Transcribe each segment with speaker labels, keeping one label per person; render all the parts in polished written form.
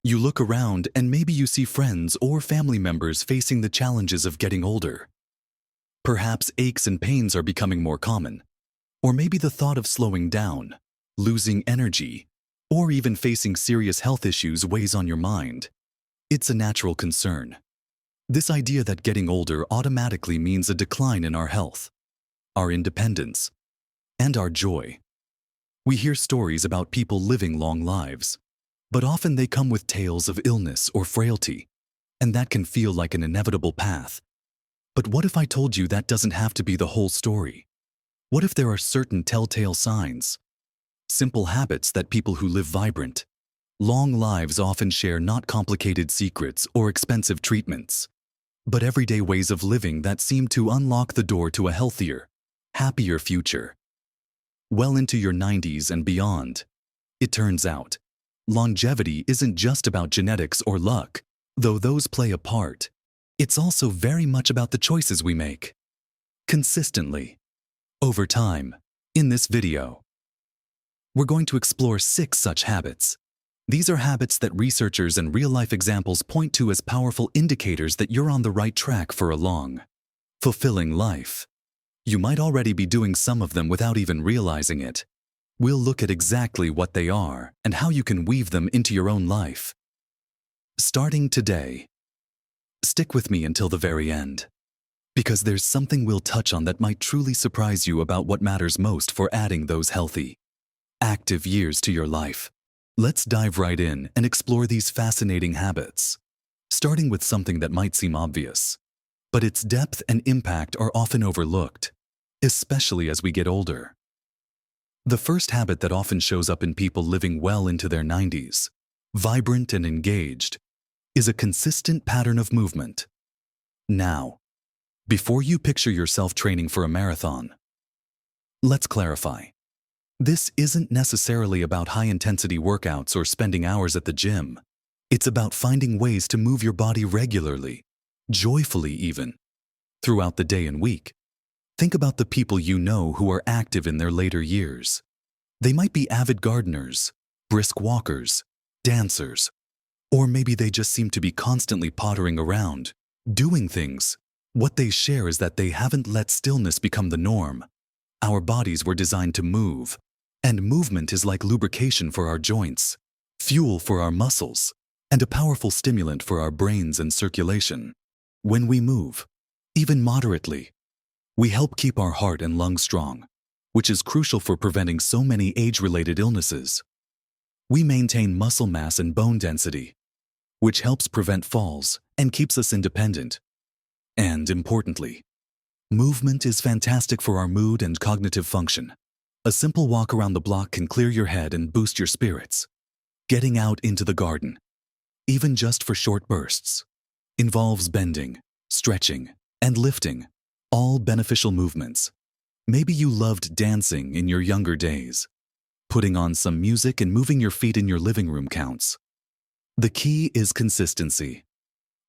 Speaker 1: You look around and maybe you see friends or family members facing the challenges of getting older. Perhaps aches and pains are becoming more common, or maybe the thought of slowing down, losing energy, or even facing serious health issues weighs on your mind. It's a natural concern. This idea that getting older automatically means a decline in our health, our independence, and our joy. We hear stories about people living long lives, but often they come with tales of illness or frailty, and that can feel like an inevitable path. But what if I told you that doesn't have to be the whole story? What if there are certain telltale signs? Simple habits that people who live vibrant, long lives often share, not complicated secrets or expensive treatments, but everyday ways of living that seem to unlock the door to a healthier, happier future. Well into your 90s and beyond, it turns out, longevity isn't just about genetics or luck, though those play a part. It's also very much about the choices we make. Consistently. Over time. In this video, we're going to explore 6 such habits. These are habits that researchers and real-life examples point to as powerful indicators that you're on the right track for a long, fulfilling life. You might already be doing some of them without even realizing it. We'll look at exactly what they are and how you can weave them into your own life. Starting today. Stick with me until the very end, because there's something we'll touch on that might truly surprise you about what matters most for adding those healthy, active years to your life. Let's dive right in and explore these fascinating habits, starting with something that might seem obvious, but its depth and impact are often overlooked, especially as we get older. The first habit that often shows up in people living well into their 90s, vibrant and engaged, is a consistent pattern of movement. Now, before you picture yourself training for a marathon, let's clarify. This isn't necessarily about high-intensity workouts or spending hours at the gym. It's about finding ways to move your body regularly, joyfully even, throughout the day and week. Think about the people you know who are active in their later years. They might be avid gardeners, brisk walkers, dancers, or maybe they just seem to be constantly pottering around, doing things. What they share is that they haven't let stillness become the norm. Our bodies were designed to move, and movement is like lubrication for our joints, fuel for our muscles, and a powerful stimulant for our brains and circulation. When we move, even moderately, we help keep our heart and lungs strong, which is crucial for preventing so many age-related illnesses. We maintain muscle mass and bone density, which helps prevent falls and keeps us independent. And importantly, movement is fantastic for our mood and cognitive function. A simple walk around the block can clear your head and boost your spirits. Getting out into the garden, even just for short bursts, involves bending, stretching, and lifting, all beneficial movements. Maybe you loved dancing in your younger days. Putting on some music and moving your feet in your living room counts. The key is consistency.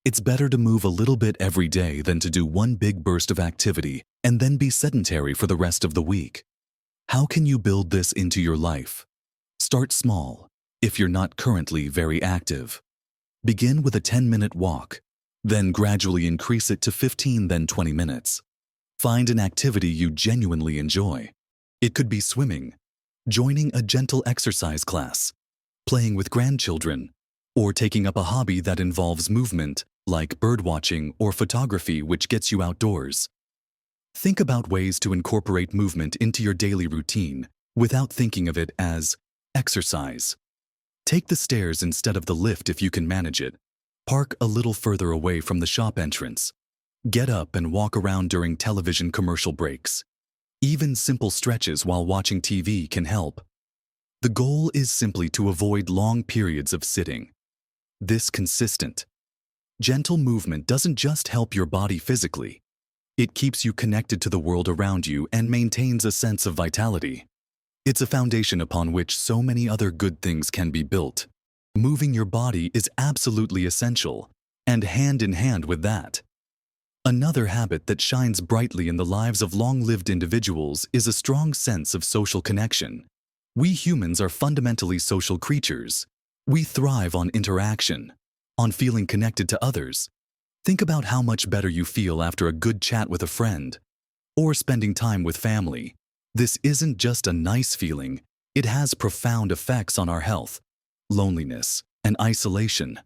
Speaker 1: It's better to move a little bit every day than to do one big burst of activity and then be sedentary for the rest of the week. How can you build this into your life? Start small, if you're not currently very active. Begin with a 10-minute walk, then gradually increase it to 15, then 20 minutes. Find an activity you genuinely enjoy. It could be swimming, joining a gentle exercise class, playing with grandchildren, or taking up a hobby that involves movement, like birdwatching or photography, which gets you outdoors. Think about ways to incorporate movement into your daily routine without thinking of it as exercise. Take the stairs instead of the lift if you can manage it. Park a little further away from the shop entrance. Get up and walk around during television commercial breaks. Even simple stretches while watching TV can help. The goal is simply to avoid long periods of sitting. This consistent, gentle movement doesn't just help your body physically. It keeps you connected to the world around you and maintains a sense of vitality. It's a foundation upon which so many other good things can be built. Moving your body is absolutely essential, and hand in hand with that. Another habit that shines brightly in the lives of long-lived individuals is a strong sense of social connection. We humans are fundamentally social creatures. We thrive on interaction, on feeling connected to others. Think about how much better you feel after a good chat with a friend or spending time with family. This isn't just a nice feeling, it has profound effects on our health. Loneliness and isolation,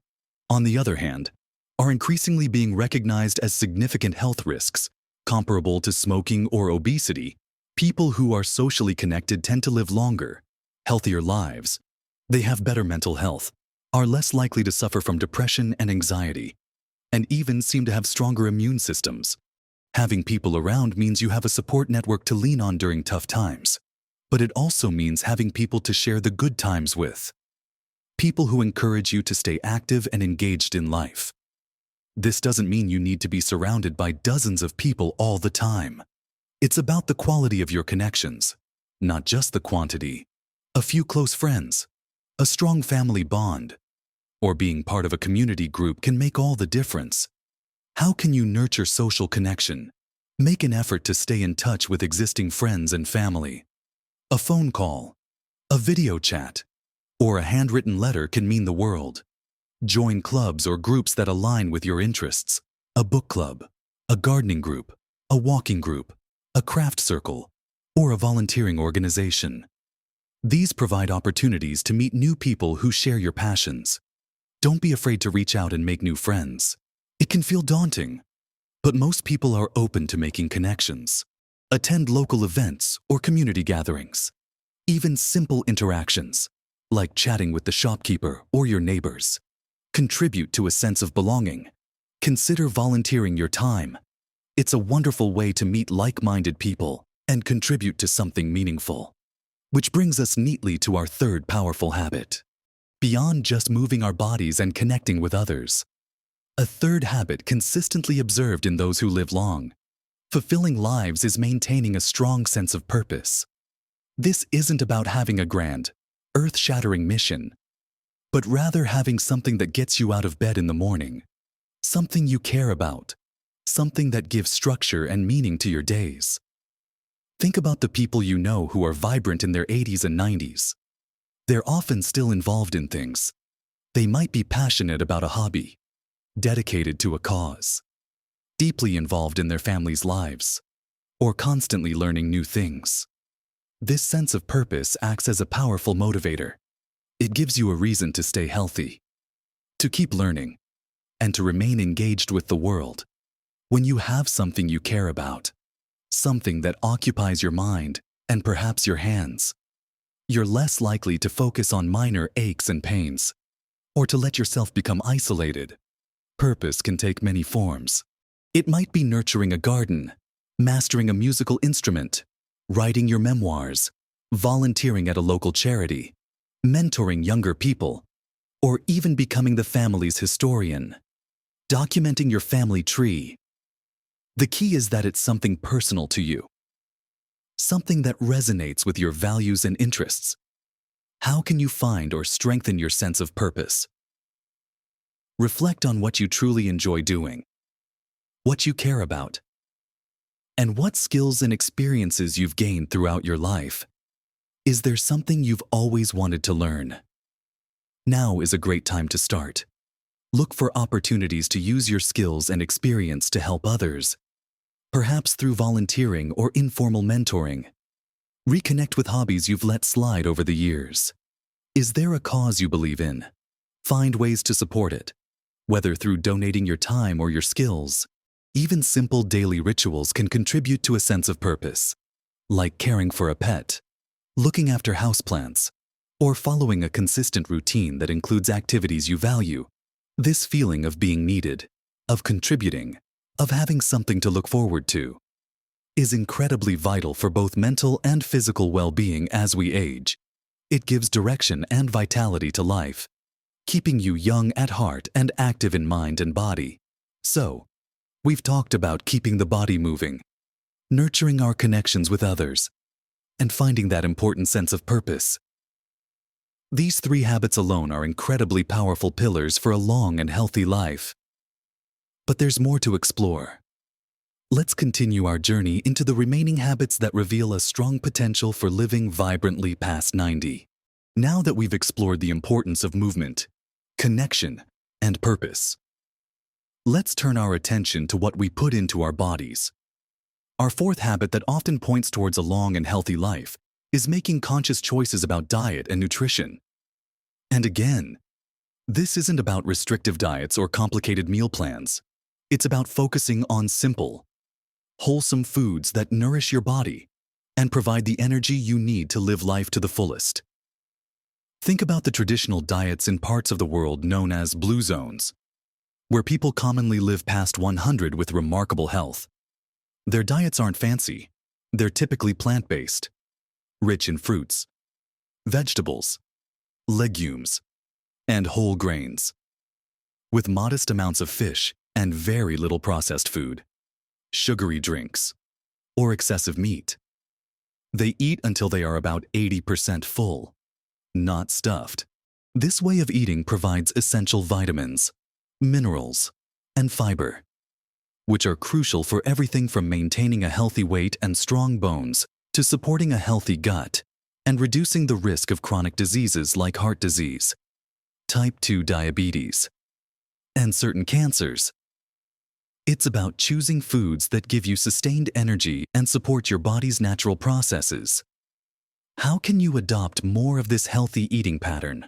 Speaker 1: on the other hand, are increasingly being recognized as significant health risks, comparable to smoking or obesity. People who are socially connected tend to live longer, healthier lives. They have better mental health, are less likely to suffer from depression and anxiety, and even seem to have stronger immune systems. Having people around means you have a support network to lean on during tough times, but it also means having people to share the good times with. People who encourage you to stay active and engaged in life. This doesn't mean you need to be surrounded by dozens of people all the time. It's about the quality of your connections, not just the quantity. A few close friends, a strong family bond, or being part of a community group can make all the difference. How can you nurture social connection? Make an effort to stay in touch with existing friends and family. A phone call, a video chat, or a handwritten letter can mean the world. Join clubs or groups that align with your interests. A book club, a gardening group, a walking group, a craft circle, or a volunteering organization. These provide opportunities to meet new people who share your passions. Don't be afraid to reach out and make new friends. It can feel daunting, but most people are open to making connections. Attend local events or community gatherings. Even simple interactions, like chatting with the shopkeeper or your neighbors, contribute to a sense of belonging. Consider volunteering your time. It's a wonderful way to meet like-minded people and contribute to something meaningful. Which brings us neatly to our third powerful habit. Beyond just moving our bodies and connecting with others, a third habit consistently observed in those who live long, fulfilling lives, is maintaining a strong sense of purpose. This isn't about having a grand, earth-shattering mission, but rather having something that gets you out of bed in the morning, something you care about, something that gives structure and meaning to your days. Think about the people you know who are vibrant in their 80s and 90s. They're often still involved in things. They might be passionate about a hobby, dedicated to a cause, deeply involved in their family's lives, or constantly learning new things. This sense of purpose acts as a powerful motivator. It gives you a reason to stay healthy, to keep learning, and to remain engaged with the world. When you have something you care about, something that occupies your mind and perhaps your hands, you're less likely to focus on minor aches and pains, or to let yourself become isolated. Purpose can take many forms. It might be nurturing a garden, mastering a musical instrument, writing your memoirs, volunteering at a local charity, mentoring younger people, or even becoming the family's historian, documenting your family tree. The key is that it's something personal to you, something that resonates with your values and interests. How can you find or strengthen your sense of purpose? Reflect on what you truly enjoy doing, what you care about, and what skills and experiences you've gained throughout your life. Is there something you've always wanted to learn? Now is a great time to start. Look for opportunities to use your skills and experience to help others, perhaps through volunteering or informal mentoring. Reconnect with hobbies you've let slide over the years. Is there a cause you believe in? Find ways to support it, whether through donating your time or your skills. Even simple daily rituals can contribute to a sense of purpose, like caring for a pet, looking after houseplants, or following a consistent routine that includes activities you value. This feeling of being needed, of contributing, of having something to look forward to, is incredibly vital for both mental and physical well-being as we age. It gives direction and vitality to life, keeping you young at heart and active in mind and body. So, we've talked about keeping the body moving, nurturing our connections with others, and finding that important sense of purpose. These three habits alone are incredibly powerful pillars for a long and healthy life. But there's more to explore. Let's continue our journey into the remaining habits that reveal a strong potential for living vibrantly past 90. Now that we've explored the importance of movement, connection, and purpose, let's turn our attention to what we put into our bodies. Our fourth habit that often points towards a long and healthy life is making conscious choices about diet and nutrition. And again, this isn't about restrictive diets or complicated meal plans. It's about focusing on simple, wholesome foods that nourish your body and provide the energy you need to live life to the fullest. Think about the traditional diets in parts of the world known as blue zones, where people commonly live past 100 with remarkable health. Their diets aren't fancy. They're typically plant-based, rich in fruits, vegetables, legumes, and whole grains, with modest amounts of fish and very little processed food, sugary drinks, or excessive meat. They eat until they are about 80% full, not stuffed. This way of eating provides essential vitamins, minerals, and fiber, which are crucial for everything from maintaining a healthy weight and strong bones to supporting a healthy gut and reducing the risk of chronic diseases like heart disease, type 2 diabetes, and certain cancers. It's about choosing foods that give you sustained energy and support your body's natural processes. How can you adopt more of this healthy eating pattern?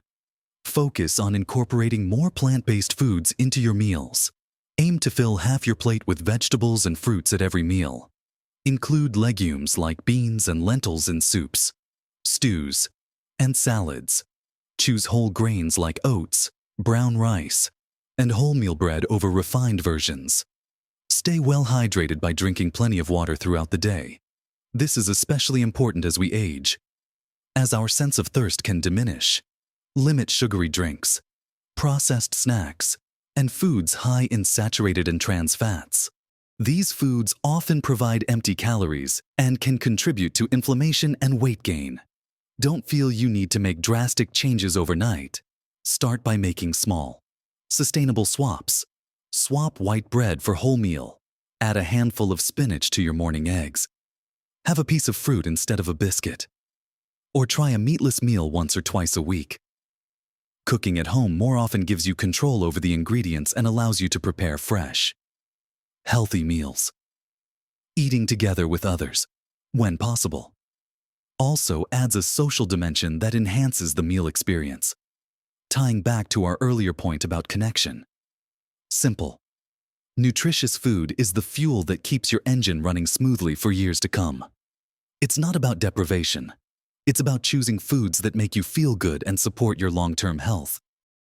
Speaker 1: Focus on incorporating more plant-based foods into your meals. Aim to fill half your plate with vegetables and fruits at every meal. Include legumes like beans and lentils in soups, stews, and salads. Choose whole grains like oats, brown rice, and wholemeal bread over refined versions. Stay well hydrated by drinking plenty of water throughout the day. This is especially important as we age, as our sense of thirst can diminish. Limit sugary drinks, processed snacks, and foods high in saturated and trans fats. These foods often provide empty calories and can contribute to inflammation and weight gain. Don't feel you need to make drastic changes overnight. Start by making small, sustainable swaps. Swap white bread for wholemeal. Add a handful of spinach to your morning eggs. Have a piece of fruit instead of a biscuit. Or try a meatless meal once or twice a week. Cooking at home more often gives you control over the ingredients and allows you to prepare fresh, healthy meals. Eating together with others, when possible, also adds a social dimension that enhances the meal experience. Tying back to our earlier point about connection. Simple, nutritious food is the fuel that keeps your engine running smoothly for years to come. It's not about deprivation. It's about choosing foods that make you feel good and support your long-term health.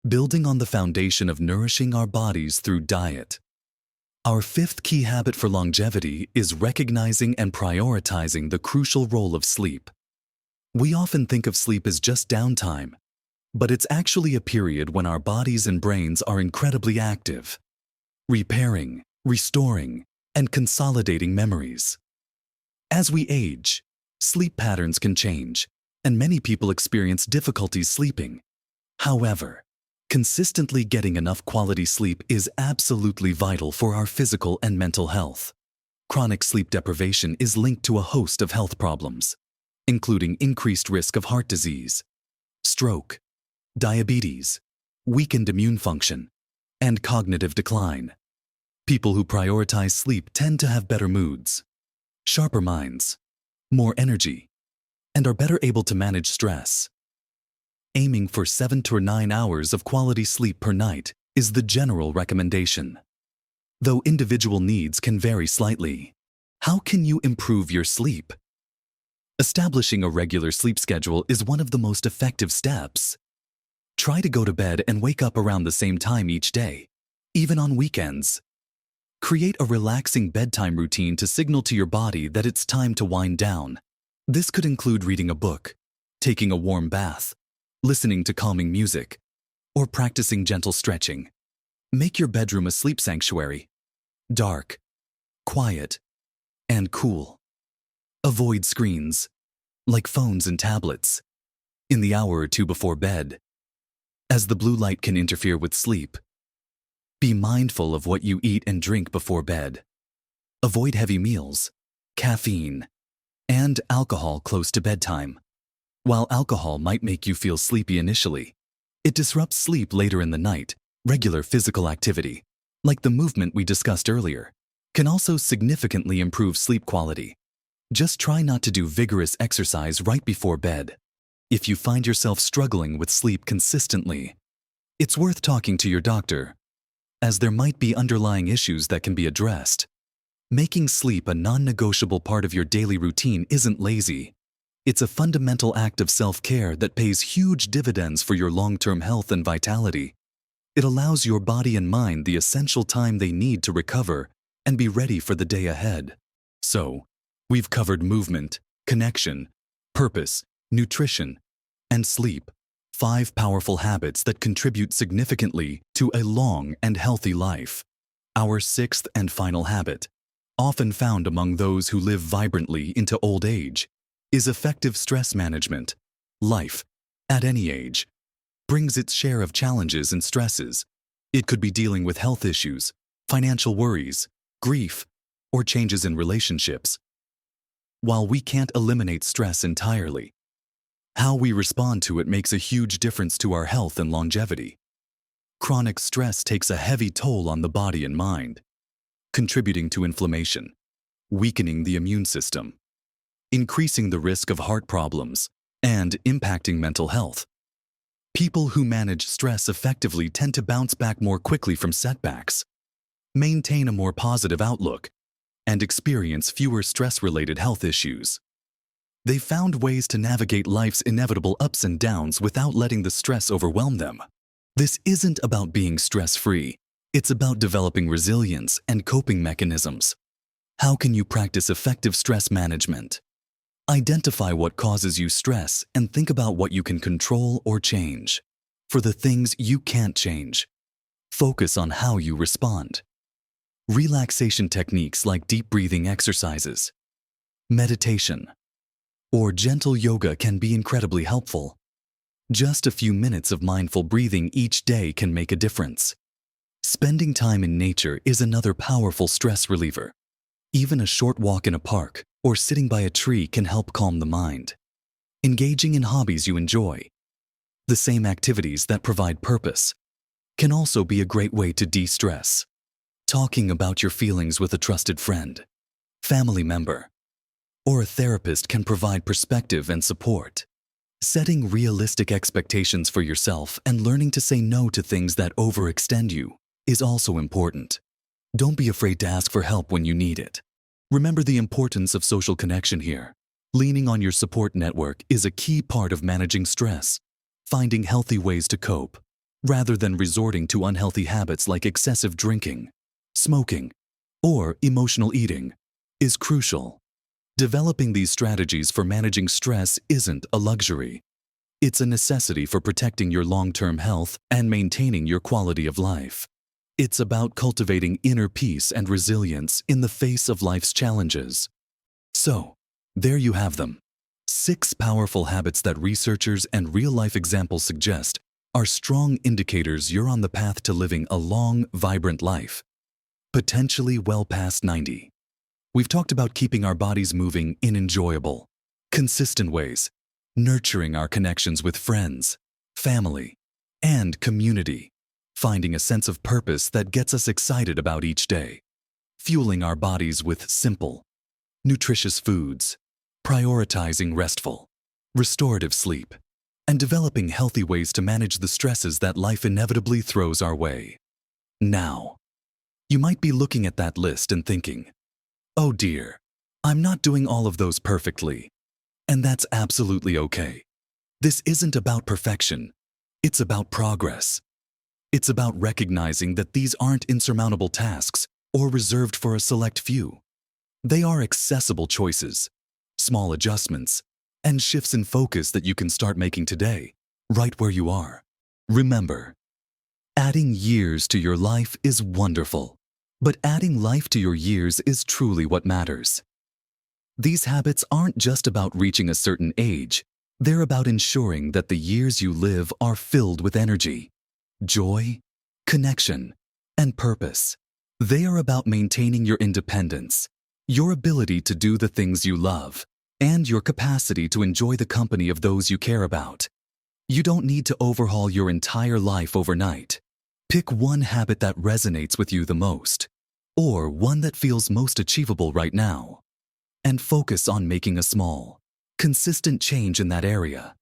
Speaker 1: Building on the foundation of nourishing our bodies through diet. Our fifth key habit for longevity is recognizing and prioritizing the crucial role of sleep. We often think of sleep as just downtime, but it's actually a period when our bodies and brains are incredibly active, repairing, restoring, and consolidating memories. As we age, sleep patterns can change, and many people experience difficulties sleeping. However, consistently getting enough quality sleep is absolutely vital for our physical and mental health. Chronic sleep deprivation is linked to a host of health problems, including increased risk of heart disease, stroke, diabetes, weakened immune function, and cognitive decline. People who prioritize sleep tend to have better moods, sharper minds, more energy, and are better able to manage stress. Aiming for 7 to 9 hours of quality sleep per night is the general recommendation. Though individual needs can vary slightly, how can you improve your sleep? Establishing a regular sleep schedule is one of the most effective steps. Try to go to bed and wake up around the same time each day, even on weekends. Create a relaxing bedtime routine to signal to your body that it's time to wind down. This could include reading a book, taking a warm bath, listening to calming music, or practicing gentle stretching. Make your bedroom a sleep sanctuary. Dark, quiet, and cool. Avoid screens, like phones and tablets, in the hour or two before bed, as the blue light can interfere with sleep. Be mindful of what you eat and drink before bed. Avoid heavy meals, caffeine, and alcohol close to bedtime. While alcohol might make you feel sleepy initially, it disrupts sleep later in the night. Regular physical activity, like the movement we discussed earlier, can also significantly improve sleep quality. Just try not to do vigorous exercise right before bed. If you find yourself struggling with sleep consistently, it's worth talking to your doctor, as there might be underlying issues that can be addressed. Making sleep a non-negotiable part of your daily routine isn't lazy. It's a fundamental act of self-care that pays huge dividends for your long-term health and vitality. It allows your body and mind the essential time they need to recover and be ready for the day ahead. So, we've covered movement, connection, purpose, nutrition, and sleep, 5 powerful habits that contribute significantly to a long and healthy life. Our 6th and final habit, often found among those who live vibrantly into old age, is effective stress management. Life, at any age, brings its share of challenges and stresses. It could be dealing with health issues, financial worries, grief, or changes in relationships. While we can't eliminate stress entirely, how we respond to it makes a huge difference to our health and longevity. Chronic stress takes a heavy toll on the body and mind, contributing to inflammation, weakening the immune system, increasing the risk of heart problems, and impacting mental health. People who manage stress effectively tend to bounce back more quickly from setbacks, maintain a more positive outlook, and experience fewer stress-related health issues. They've found ways to navigate life's inevitable ups and downs without letting the stress overwhelm them. This isn't about being stress-free. It's about developing resilience and coping mechanisms. How can you practice effective stress management? Identify what causes you stress and think about what you can control or change. For the things you can't change, focus on how you respond. Relaxation techniques like deep breathing exercises, meditation, or gentle yoga can be incredibly helpful. Just a few minutes of mindful breathing each day can make a difference. Spending time in nature is another powerful stress reliever. Even a short walk in a park or sitting by a tree can help calm the mind. Engaging in hobbies you enjoy, the same activities that provide purpose, can also be a great way to de-stress. Talking about your feelings with a trusted friend, family member, or a therapist can provide perspective and support. Setting realistic expectations for yourself and learning to say no to things that overextend you is also important. Don't be afraid to ask for help when you need it. Remember the importance of social connection here. Leaning on your support network is a key part of managing stress. Finding healthy ways to cope, rather than resorting to unhealthy habits like excessive drinking, smoking, or emotional eating, is crucial. Developing these strategies for managing stress isn't a luxury. It's a necessity for protecting your long-term health and maintaining your quality of life. It's about cultivating inner peace and resilience in the face of life's challenges. So, there you have them. 6 powerful habits that researchers and real-life examples suggest are strong indicators you're on the path to living a long, vibrant life, potentially well past 90. We've talked about keeping our bodies moving in enjoyable, consistent ways, nurturing our connections with friends, family, and community, finding a sense of purpose that gets us excited about each day, fueling our bodies with simple, nutritious foods, prioritizing restful, restorative sleep, and developing healthy ways to manage the stresses that life inevitably throws our way. Now, you might be looking at that list and thinking, "Oh dear, I'm not doing all of those perfectly." And that's absolutely okay. This isn't about perfection. It's about progress. It's about recognizing that these aren't insurmountable tasks or reserved for a select few. They are accessible choices, small adjustments, and shifts in focus that you can start making today, right where you are. Remember, adding years to your life is wonderful, but adding life to your years is truly what matters. These habits aren't just about reaching a certain age. They're about ensuring that the years you live are filled with energy, joy, connection, and purpose. They are about maintaining your independence, your ability to do the things you love, and your capacity to enjoy the company of those you care about. You don't need to overhaul your entire life overnight. Pick one habit that resonates with you the most, or one that feels most achievable right now, and focus on making a small, consistent change in that area.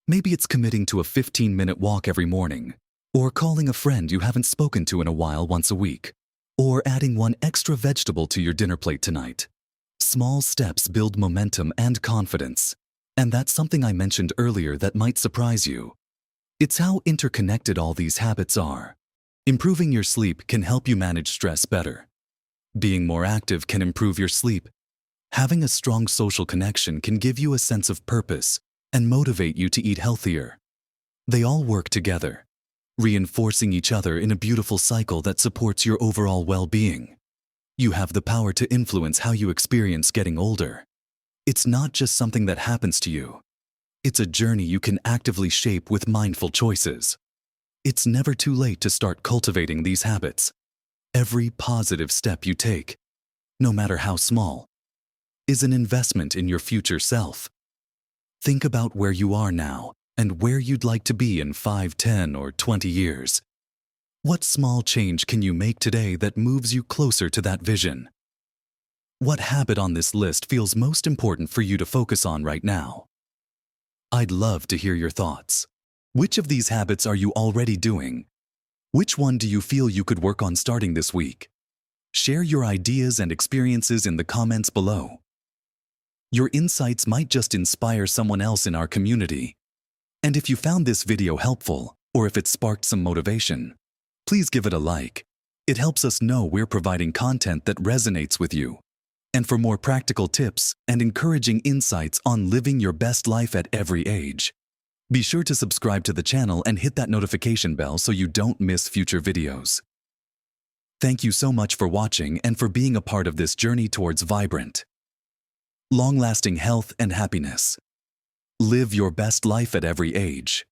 Speaker 1: Maybe it's committing to a 15-minute walk every morning, or calling a friend you haven't spoken to in a while once a week, or adding one extra vegetable to your dinner plate tonight. Small steps build momentum and confidence, and that's something I mentioned earlier that might surprise you. It's how interconnected all these habits are. Improving your sleep can help you manage stress better. Being more active can improve your sleep. Having a strong social connection can give you a sense of purpose and motivate you to eat healthier. They all work together, reinforcing each other in a beautiful cycle that supports your overall well-being. You have the power to influence how you experience getting older. It's not just something that happens to you. It's a journey you can actively shape with mindful choices. It's never too late to start cultivating these habits. Every positive step you take, no matter how small, is an investment in your future self. Think about where you are now and where you'd like to be in 5, 10, or 20 years. What small change can you make today that moves you closer to that vision? What habit on this list feels most important for you to focus on right now? I'd love to hear your thoughts. Which of these habits are you already doing? Which one do you feel you could work on starting this week? Share your ideas and experiences in the comments below. Your insights might just inspire someone else in our community. And if you found this video helpful, or if it sparked some motivation, please give it a like. It helps us know we're providing content that resonates with you. And for more practical tips and encouraging insights on living your best life at every age, be sure to subscribe to the channel and hit that notification bell so you don't miss future videos. Thank you so much for watching and for being a part of this journey towards vibrant, long-lasting health and happiness. Live your best life at every age.